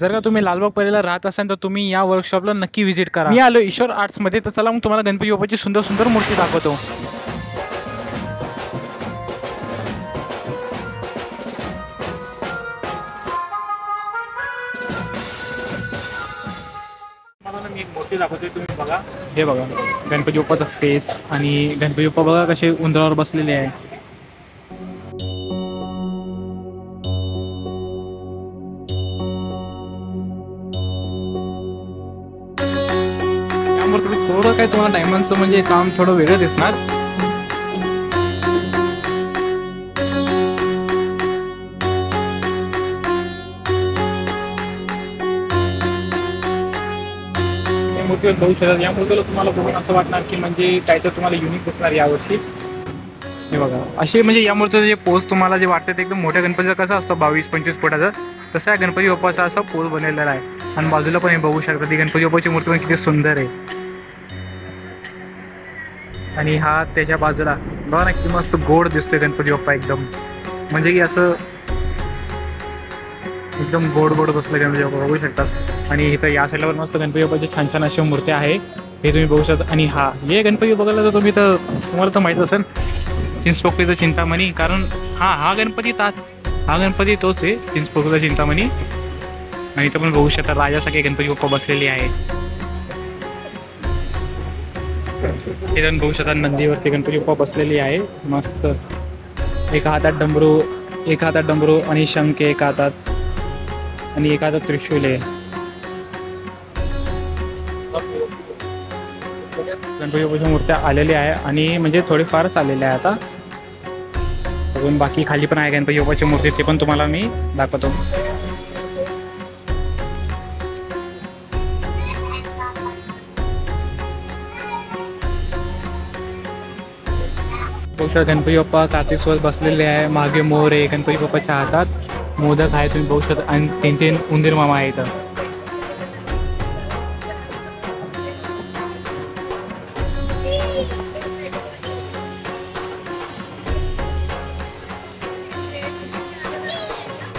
जर का तुम्ही लालबाग परळीला राहत असाल तर तुम्ही या वर्कशॉपला नक्की व्हिजिट करा। मी आलो ईश्वर आर्ट्समध्ये, तर चला मग तुम्हाला गणपती बाप्पाची सुंदर सुंदर मूर्ती दाखवतो। मी एक मूर्ती दाखवते, तुम्ही बघा। हे बघा गणपती बाप्पाचा फेस, आणि गणपती बाप्पा बघा कसे उंदरावर बसलेले आहे। थोडं काय तुम्हाला डायमंडचं म्हणजे काम थोडं वेगळं दिसणार। मूर्तीवर बघू शकता, या मूर्तीला तुम्हाला बघून असं वाटणार की म्हणजे काहीतरी तुम्हाला युनिक दिसणार यावर्षी। हे बघा असे म्हणजे या मूर्तीचं जे पोज तुम्हाला जे वाटतं ते एकदम मोठ्या गणपतीचा कसं असतं 22-25 फुटाचा, तसा या गणपती बाप्पाचा असा पोज बनवलेला आहे। आणि बाजूला पण हे बघू शकता, ती गणपती बाप्पाची मूर्ती पण किती सुंदर आहे। आणि हा त्याच्या बाजूला बघा ना किती मस्त गोड दिसतोय गणपती बाप्पा, एकदम म्हणजे की असं एकदम गोड गोड बसलं गणपती बाप्पा, बघू शकतात। आणि इथं या साईडला पण मस्त गणपती बाप्पाची छान छान अशा मूर्त्या आहे, हे तुम्ही बघू शकता। आणि हा हे गणपती बघायला तर तुम्ही तर तुम्हाला तर माहीत असेल चिंचपोकळीचा चिंतामणी, कारण हा गणपती तोच आहे चिंचपोकळीचा चिंतामणी। आणि इथं पण बघू शकता राजासारखे गणपती बाप्पा बसलेली आहे। इथं बघू शकता नंदीवरती गणपती बाप्पा बसलेली आहे मस्त, एका हातात डमरू आणि शंख एका हातात, आणि एका हातात त्रिशूल आहे। गणपती बाप्पाच्या मूर्त्या आलेल्या आहे आणि म्हणजे थोडेफारच आलेल्या आहे आता, अजून बाकी खाली पण आहे गणपती बाप्पाची मूर्ती, ते पण तुम्हाला मी दाखवतो। गणपती बाप्पा कार्तिक सोबत बसलेले आहे, मागे मोर आहे, गणपती बाप्पाच्या हातात मोदक आहे तुम्ही बघू शकता, आणि त्यांचे उंदीर मामा आहे इथं।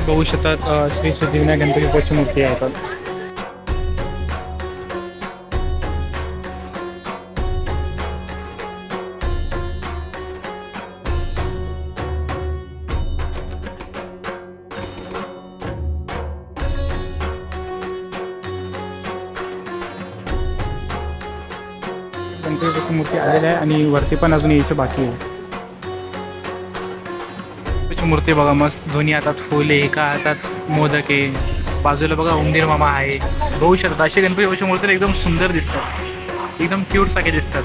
बघू शकतात श्री सिद्धिविनायक गणपती बाप्पाची मूर्ती आहे इथं। गणपती बाप्पाची मूर्ती आलेली आहे आणि वरती पण अजून यायचं बाकी आहे। मूर्ती बघा मस्त, दोन्ही हातात फुल आहे, एका हातात मोदक आहे, बाजूला बघा उंदीर मामा आहे, बघू शकता। असे गणपती बाप्पाच्या मूर्ती एकदम सुंदर दिसतात, एकदम क्यूट सारखे दिसतात।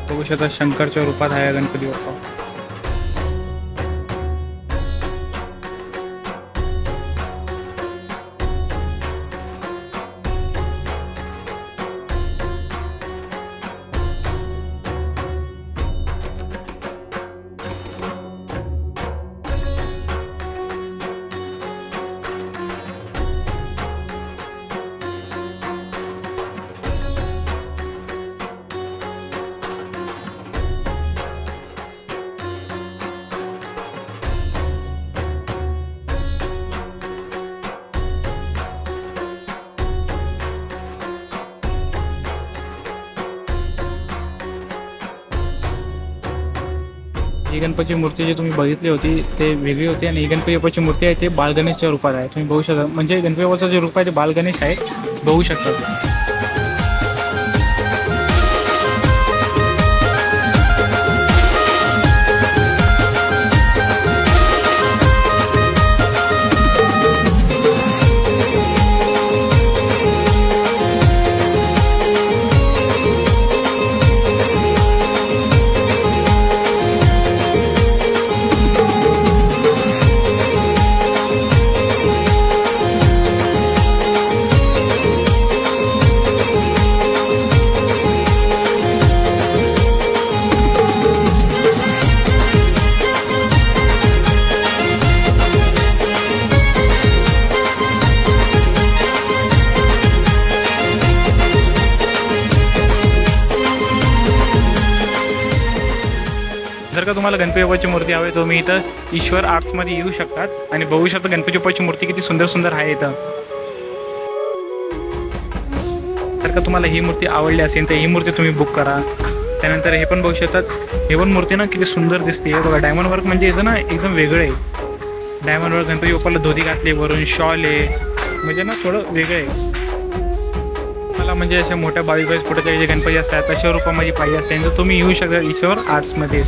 बघू शकता शंकरच्या रूपात आहे गणपती बाप्पा। ही गणपतीची मूर्ती जी तुम्ही बघितली होती ते वेगळी होती, आणि ही गणपती बाप्पाची मूर्ती आहे ते बालगणेशच्या रूपात आहे, तुम्ही बघू शकता। म्हणजे गणपती बाप्पाचं जे रूप आहे ते बालगणेश आहे, बघू शकता। का तुम्हाला गणपती बाप्पाची मूर्ती हवी तुम्ही इथं ईश्वर आर्ट्समध्ये येऊ शकतात आणि बघू शकता गणपती बाप्पाची मूर्ती किती सुंदर सुंदर आहे इथं. जर का तुम्हाला ही मूर्ती आवडली असेल तर ही मूर्ती तुम्ही बुक करा. त्यानंतर हे पण बघू शकतात, हे पण मूर्ती ना किती सुंदर दिसते. बघा डायमंड वर्क म्हणजे याचं ना एकदम वेगळं आहे. डायमंड वर्क गणपती बाप्पाला धोती घातली, वरून शॉल आहे, म्हणजे ना थोडं वेगळं आहे. मला म्हणजे अशा मोठ्या 22-22 फुटाच्या जे गणपती असतात तशा रूपामध्ये पाहिजे असेल तर तुम्ही येऊ शकता ईश्वर आर्ट्समध्ये.